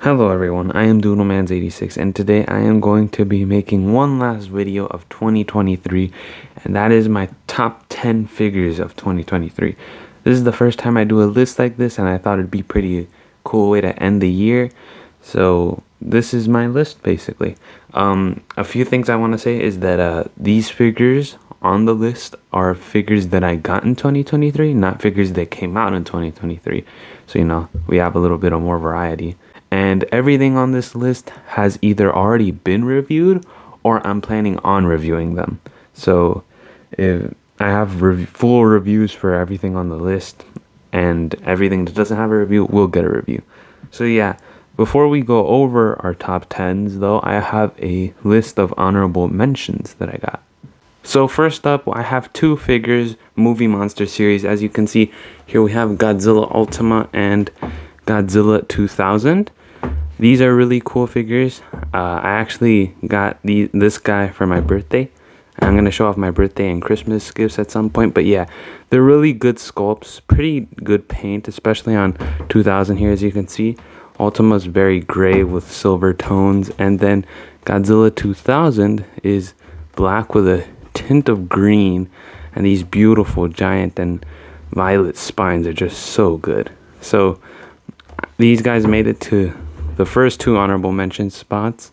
Hello everyone, I am Doodlemanz 86 and today I am going to be making one last video of 2023, and that is my top 10 figures of 2023. This is the first time I do a list like this and I thought it'd be pretty cool way to end the year. So this is my list basically. A few things I want to say is that these figures on the list are figures that I got in 2023, not figures that came out in 2023. So we have a little bit of more variety. And everything on this list has either already been reviewed or I'm planning on reviewing them. So if I have full reviews for everything on the list, and everything that doesn't have a review will get a review. So yeah, before we go over our top 10s though, I have a list of honorable mentions that I got. So first up, I have two figures, Movie Monster series. As you can see, here we have Godzilla Ultima and Godzilla 2000. These are really cool figures. I actually got this guy for my birthday. I'm going to show off my birthday and Christmas gifts at some point. But yeah, they're really good sculpts. Pretty good paint, especially on 2000 here, as you can see. Ultima's very gray with silver tones. And then Godzilla 2000 is black with a tint of green. And these beautiful giant and violet spines are just so good. So these guys made it to the first two honorable mention spots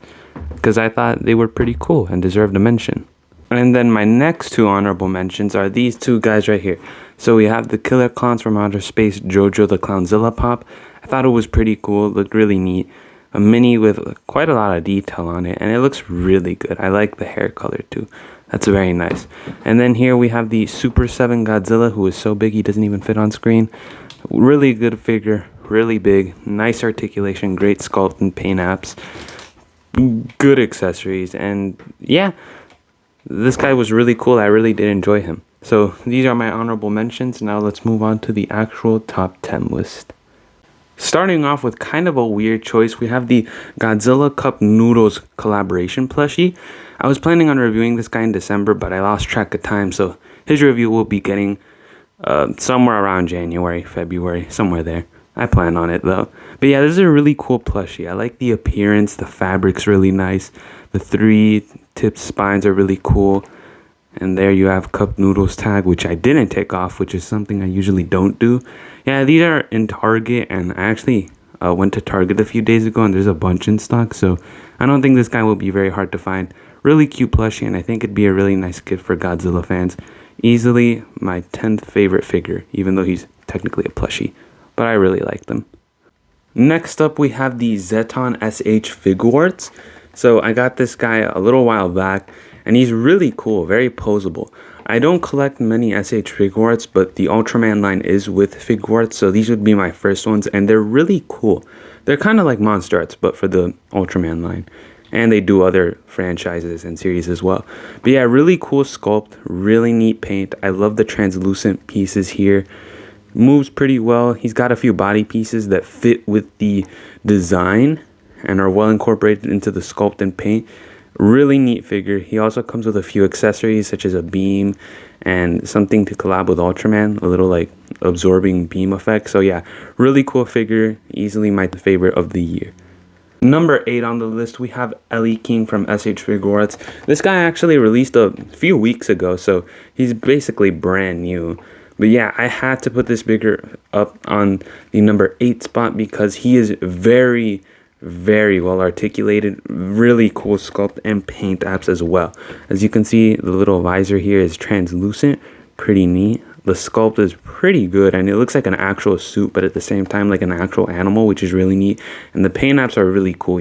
because I thought they were pretty cool and deserved a mention. And then my next two honorable mentions are these two guys right here. So we have the Killer Clowns from Outer Space Jojo the Clownzilla Pop. I thought it was pretty cool. It looked really neat. A mini with quite a lot of detail on it, and it looks really good. I like the hair color too. That's very nice. And then here we have the Super 7 Godzilla, who is so big he doesn't even fit on screen. Really good figure. Really big, nice articulation, great sculpt and paint apps, good accessories, and yeah, this guy was really cool. I really did enjoy him. So these are my honorable mentions. Now let's move on to the actual top 10 list. Starting off with kind of a weird choice, we have the Godzilla Cup Noodles collaboration plushie. I was planning on reviewing this guy in December, but I lost track of time, so his review will be getting somewhere around January, February, somewhere there. I plan on it though. But yeah, this is a really cool plushie. I like the appearance. The fabric's really nice. The three tip spines are really cool. And there you have Cup Noodles tag, which I didn't take off, which is something I usually don't do. Yeah, these are in Target, and I actually went to Target a few days ago, and there's a bunch in stock. So I don't think this guy will be very hard to find. Really cute plushie, and I think it'd be a really nice gift for Godzilla fans. Easily my 10th favorite figure, even though he's technically a plushie. But I really like them. Next up, we have the Zeton SH Fig warts. So I got this guy a little while back, and he's really cool, very posable. I don't collect many SH Fig warts, but the Ultram Man line is with Fig warts, so these would be my first ones, and they're really cool. They're kind of like Monster Arts, but for the Ultram Man line. And they do other franchises and series as well. But yeah, really cool sculpt, really neat paint. I love the translucent pieces here. Moves pretty well. He's got a few body pieces that fit with the design and are well incorporated into the sculpt and paint. Really neat figure. He also comes with a few accessories such as a beam and something to collab with Ultraman, a little like absorbing beam effect. So yeah, really cool figure. Easily my favorite of the year. Number 8 on the list, we have Ellie King from SH Fig warts. This guy actually released a few weeks ago, so he's basically brand new. But yeah, I had to put this figure up on the number 8 spot because he is very, very well articulated. Really cool sculpt and paint apps as well. As you can see, the little visor here is translucent. Pretty neat. The sculpt is pretty good, and it looks like an actual suit, but at the same time like an actual animal, which is really neat. And the paint apps are really cool,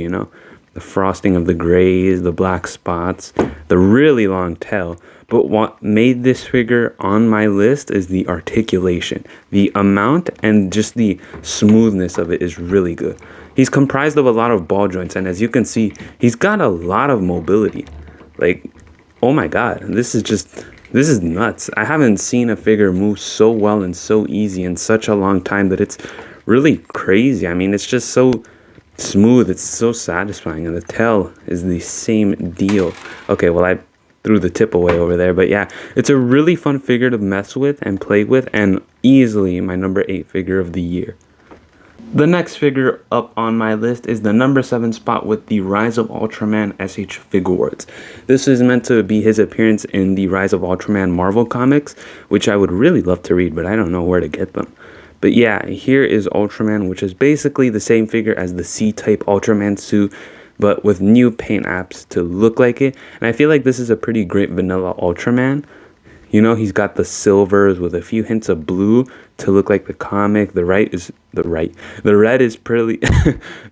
The frosting of the grays, the black spots, the really long tail. But what made this figure on my list is the articulation. The amount and just the smoothness of it is really good. He's comprised of a lot of ball joints, and as you can see, he's got a lot of mobility. Like, oh my god, this is nuts. I haven't seen a figure move so well and so easy in such a long time that it's really crazy. I mean, it's just so smooth. It's so satisfying, and the tail is the same deal. Okay, well, I threw the tip away over there, but yeah, it's a really fun figure to mess with and play with, and easily my number 8 figure of the year. The next figure up on my list is the number 7 spot with the Rise of Ultram Man SH Fig warts. This is meant to be his appearance in the Rise of Ultram Man Marvel comics, which I would really love to read, but I don't know where to get them. But yeah, here is Ultraman, which is basically the same figure as the C-type Ultraman suit, but with new paint apps to look like it. And I feel like this is a pretty great vanilla Ultraman. You know, he's got the silvers with a few hints of blue to look like the comic. The red is pretty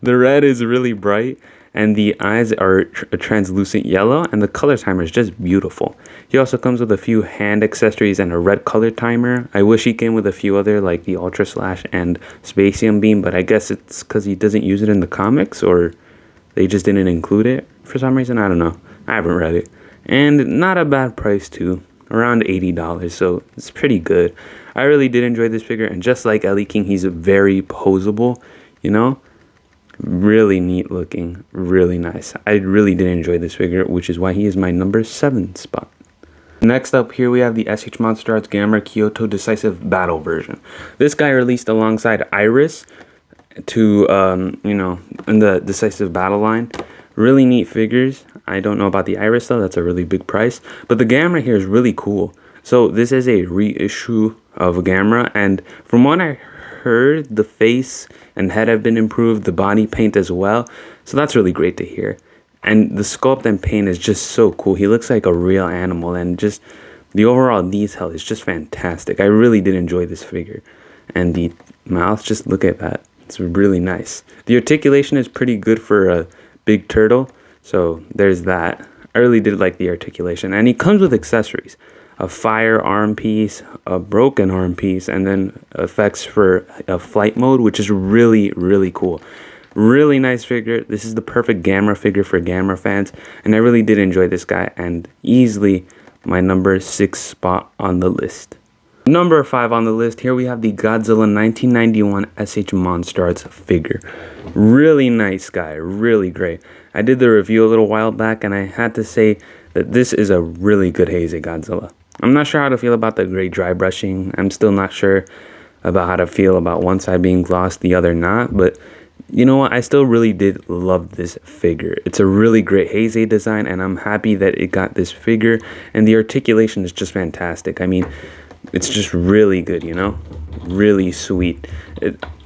the red is really bright, and the eyes are a translucent yellow, and the color timer is just beautiful. He also comes with a few hand accessories and a red color timer. I wish he came with a few other, like the Ultra Slash and Spacium Beam, but I guess it's because he doesn't use it in the comics, or they just didn't include it for some reason. I don't know. I haven't read it. And not a bad price too. Around $80, so it's pretty good. I really did enjoy this figure, and just like Ellie King, he's very posable, you know? Really neat looking, really nice. I really did enjoy this figure, which is why he is my number 7 spot. Next up here we have the SH Monster Arts Gamera Kyoto Decisive Battle version. This guy released alongside Iris to, you know, in the Decisive Battle line. Really neat figures. I don't know about the Iris though, that's a really big price. But the Gamera here is really cool. So this is a reissue of Gamera, and from what I heard, the face and head have been improved, the body paint as well. So that's really great to hear. And the sculpt and paint is just so cool. He looks like a real animal, and just the overall detail is just fantastic. I really did enjoy this figure. And the mouth, just look at that. It's really nice. The articulation is pretty good for a big turtle, so there's that. I really did like the articulation, and he comes with accessories: a fire arm piece, a broken arm piece, and then effects for a flight mode, which is really cool. Really nice figure. This is the perfect Gamera figure for Gamera fans, and I really did enjoy this guy, and easily my number 6 spot on the list. Number 5 on the list, here we have the Godzilla 1991 SH Monster Arts figure. Really nice guy, really great. I did the review a little while back, and I had to say that this is a really good Heisei Godzilla. I'm not sure how to feel about the gray dry brushing. I'm still not sure about how to feel about one side being glossed, the other not, but you know what? I still really did love this figure. It's a really great Heisei design, and I'm happy that it got this figure, and the articulation is just fantastic. I mean, it's just really good, you know? Really sweet.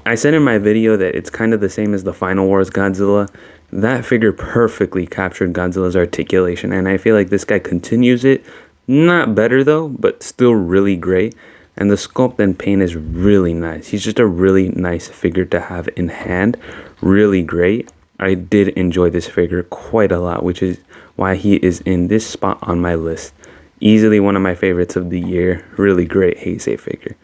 I said in my video that it's kind of the same as the Final Wars Godzilla. That figure perfectly captured Godzilla's articulation, and I feel like this guy continues it. Not better though, but still really great. And the sculpt and paint is really nice. He's just a really nice figure to have in hand. Really great. I did enjoy this figure quite a lot, which is why he is in this spot on my list. Easily one of my favorites of the year. Really great Heisei figure.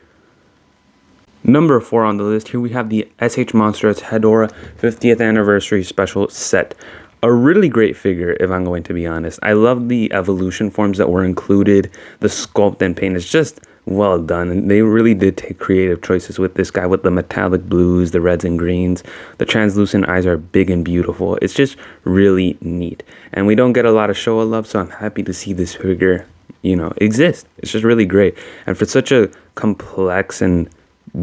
Number 4 on the list, here we have the SH Monster Arts Tedora 50th Anniversary Special Set. A really great figure, if I'm going to be honest. I love the evolution forms that were included. The sculpt and paint is just well done. And they really did take creative choices with this guy, with the metallic blues, the reds and greens. The translucent eyes are big and beautiful. It's just really neat. And we don't get a lot of Showa love, so I'm happy to see this figure, you know, exist. It's just really great. And for such a complex and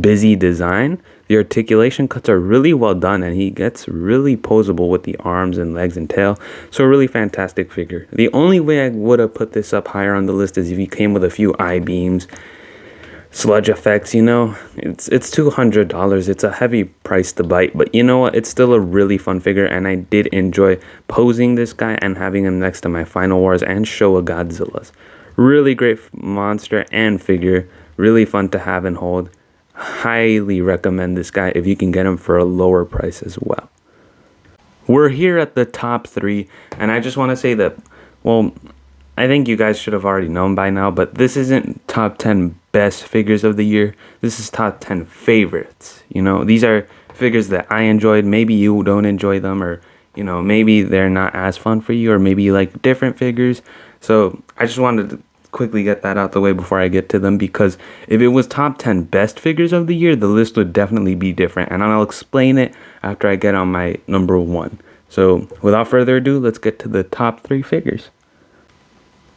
busy design, the articulation cuts are really well done, and he gets really posable with the arms and legs and tail. So a really fantastic figure. The only way I would have put this up higher on the list is if he came with a few eye beams, sludge effects, you know. It's $200. It's a heavy price to bite, but you know what? It's still a really fun figure, and I did enjoy posing this guy and having him next to my Final Wars and Showa Godzillas. Really great monster and figure. Really fun to have and hold. Highly recommend this guy if you can get him for a lower price as well. We're here at the top 3, and I just want to say that, well, I think you guys should have already known by now, but this isn't top 10 best figures of the year. This is top 10 favorites. You know, these are figures that I enjoyed. Maybe you don't enjoy them, or, you know, maybe they're not as fun for you, or maybe you like different figures. So I just wanted to quickly get that out the way before I get to them, because if it was top 10 best figures of the year, the list would definitely be different, and I'll explain it after I get on my number 1. So without further ado, let's get to the top 3 figures.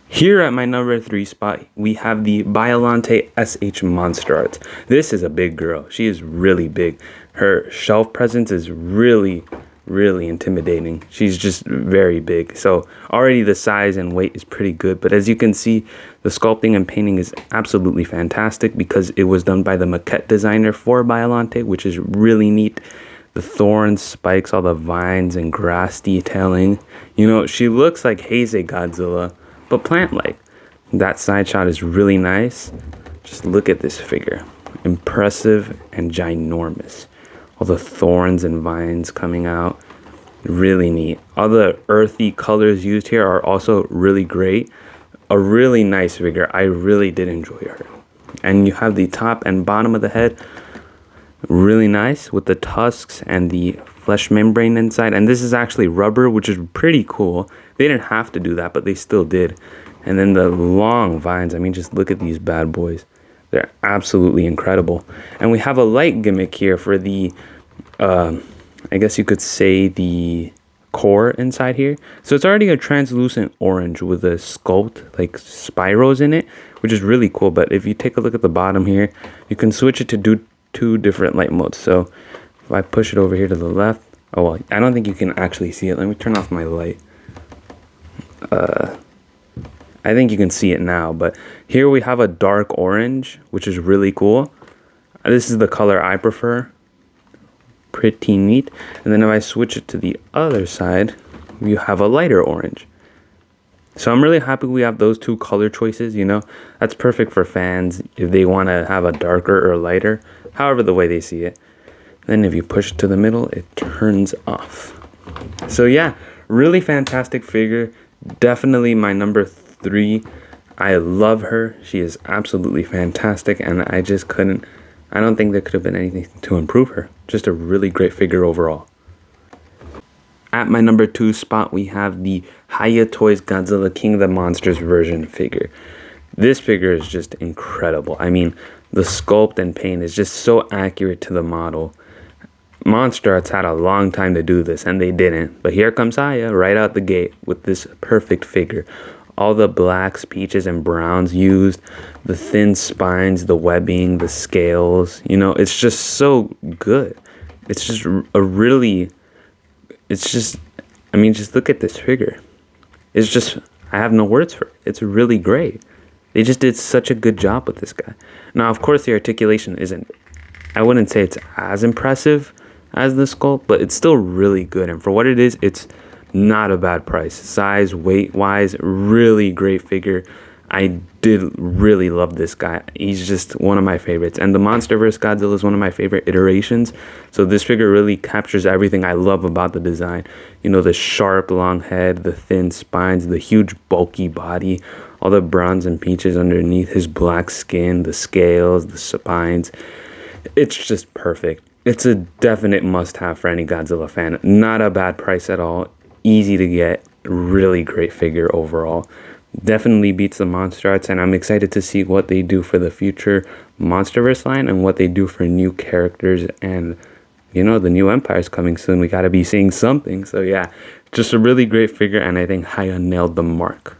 Here at my number 3 spot, we have the Biollante SH Monster Arts. This is a big girl. She is really big. her shelf presence is really intimidating. She's just very big. So already the size and weight is pretty good. But as you can see, the sculpting and painting is absolutely fantastic because it was done by the maquette designer for Biollante, which is really neat. The thorns, spikes, all the vines and grass detailing. You know, she looks like Heisei Godzilla, but plant-like. That side shot is really nice. Just look at this figure. Impressive and ginormous. All the thorns and vines coming out. Really neat. All the earthy colors used here are also really great. A really nice figure. I really did enjoy her. And you have the top and bottom of the head. Really nice with the tusks and the flesh membrane inside. And this is actually rubber, which is pretty cool. They didn't have to do that, but they still did. And then the long vines. I mean, just look at these bad boys. They're absolutely incredible. And we have a light gimmick here for the, I guess you could say the core inside here. So it's already a translucent orange with a sculpt, like spirals in it, which is really cool. But if you take a look at the bottom here, you can switch it to do two different light modes. So if I push it over here to the left, oh well, I don't think you can actually see it. Let me turn off my light. I think you can see it now, but here we have a dark orange, which is really cool. This is the color I prefer. Pretty neat. And then if I switch it to the other side, you have a lighter orange. So I'm really happy we have those two color choices, you know. That's perfect for fans if they want to have a darker or lighter, however the way they see it. Then if you push it to the middle, it turns off. So yeah, really fantastic figure. Definitely my number 3. I love her. She is absolutely fantastic, and I don't think there could have been anything to improve her. Just a really great figure overall. At my number 2 spot, we have the Hiya Toys Godzilla King of the Monsters version figure. This figure is just incredible. I mean, the sculpt and paint is just so accurate to the model. Monster Arts had a long time to do this, and they didn't. But here comes Hiya right out the gate with this perfect figure. All the blacks, peaches, and browns used, the thin spines, the webbing, the scales, you know, it's just so good. It's just I mean, just look at this figure. It's just, I have no words for it. It's really great. They just did such a good job with this guy. Now, of course, the articulation isn't, I wouldn't say it's as impressive as the sculpt, but it's still really good. And for what it is, it's not a bad price. Size, weight wise, really great figure. I did really love this guy. He's just one of my favorites. And the MonsterVerse Godzilla is one of my favorite iterations. So this figure really captures everything I love about the design. You know, the sharp long head, the thin spines, the huge bulky body, all the browns and peaches underneath, his black skin, the scales, the spines. It's just perfect. It's a definite must-have for any Godzilla fan. Not a bad price at all. Easy to get. Really great figure overall. Definitely beats the Monster Arts, and I'm excited to see what they do for the future MonsterVerse line and what they do for new characters. And, you know, the new Empire's coming soon. We got to be seeing something. So, yeah, just a really great figure, and I think Hiya nailed the mark.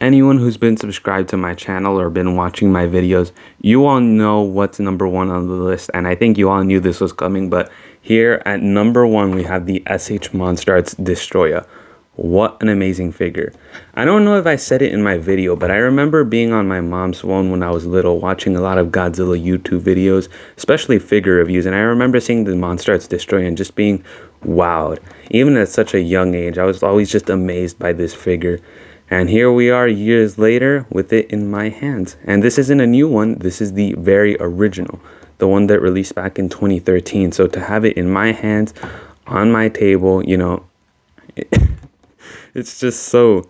Anyone who's been subscribed to my channel or been watching my videos, you all know what's number 1 on the list, and I think you all knew this was coming, but here at number 1 we have the SH Monster Arts Destroyer. What an amazing figure. I don't know if I said it in my video, but I remember being on my mom's phone when I was little, watching a lot of Godzilla YouTube videos, especially figure reviews, and I remember seeing the Monster Arts Destroyer and just being wowed. Even at such a young age, I was always just amazed by this figure. And here we are years later with it in my hands. And this isn't a new one. This is the very original, the one that released back in 2013. So to have it in my hands, on my table, you know, it's just so,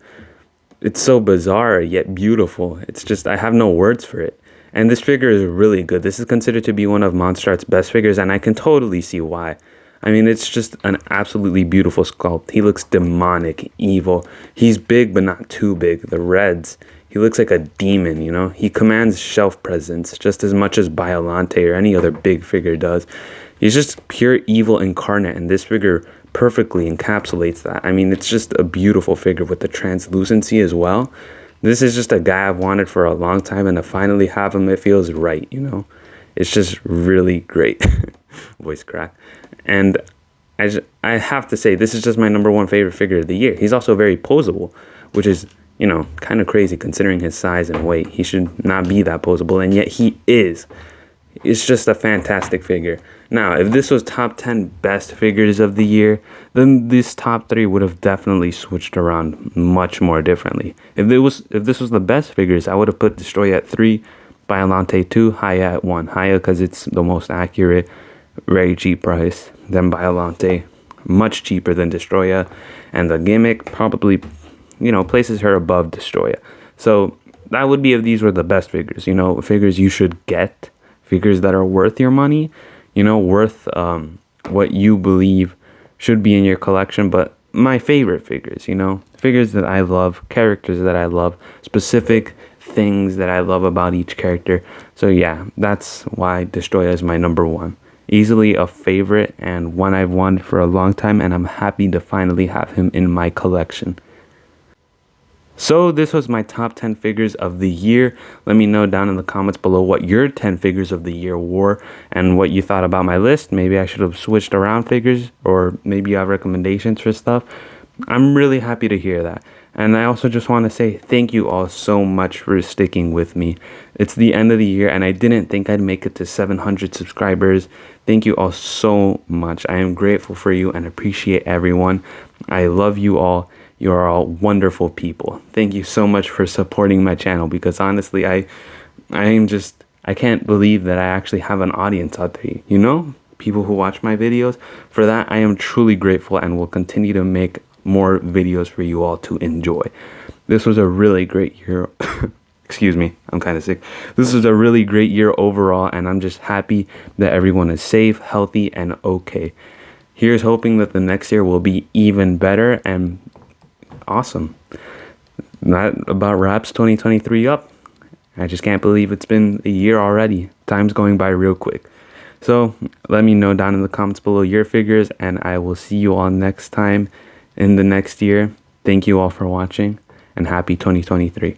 it's so bizarre yet beautiful. It's just, I have no words for it. And this figure is really good. This is considered to be one of Monster Arts' best figures, and I can totally see why. I mean, it's just an absolutely beautiful sculpt. He looks demonic, evil. He's big, but not too big. The reds, he looks like a demon, you know? He commands shelf presence just as much as Biollante or any other big figure does. He's just pure evil incarnate, and this figure perfectly encapsulates that. I mean, it's just a beautiful figure with the translucency as well. This is just a guy I've wanted for a long time, and to finally have him, it feels right, you know? It's just really great. Voice crack. And I have to say, this is just my number one favorite figure of the year. He's also very posable, which is, you know, kind of crazy considering his size and weight. He should not be that posable, and yet he is. It's just a fantastic figure. Now, if this was top 10 best figures of the year, then this top 3 would have definitely switched around much more differently. If this was the best figures, I would have put Destroy at 3, Biolante 2, Haya at 1. Haya because it's the most accurate, very cheap price. Then Biolante, much cheaper than Destroya, and the gimmick probably, you know, places her above Destroya. So that would be if these were the best figures, you know, figures you should get, figures that are worth your money, you know, worth what you believe should be in your collection. But my favorite figures, you know, figures that I love, characters that I love, specific things that I love about each character. So yeah, that's why Destroya is my number one. Easily a favorite and one I've wanted for a long time, and I'm happy to finally have him in my collection. So this was my top 10 figures of the year. Let me know down in the comments below what your 10 figures of the year were and what you thought about my list. Maybe I should have switched around figures, or maybe you have recommendations for stuff. I'm really happy to hear that. And I also just want to say thank you all so much for sticking with me. It's the end of the year, and I didn't think I'd make it to 700 subscribers. Thank you all so much. I am grateful for you and appreciate everyone. I love you all. You are all wonderful people. Thank you so much for supporting my channel, because honestly, I can't believe that I actually have an audience out there, you know? People who watch my videos. For that, I am truly grateful and will continue to make more videos for you all to enjoy. This was a really great year. Excuse me, I'm kind of sick. This was a really great year overall, and I'm just happy that everyone is safe, healthy, and okay. Here's hoping that the next year will be even better and awesome. That about wraps 2023 up. I just can't believe it's been a year already. Time's going by real quick. So let me know down in the comments below your figures, and I will see you all next time in the next year. Thank you all for watching, and happy 2023.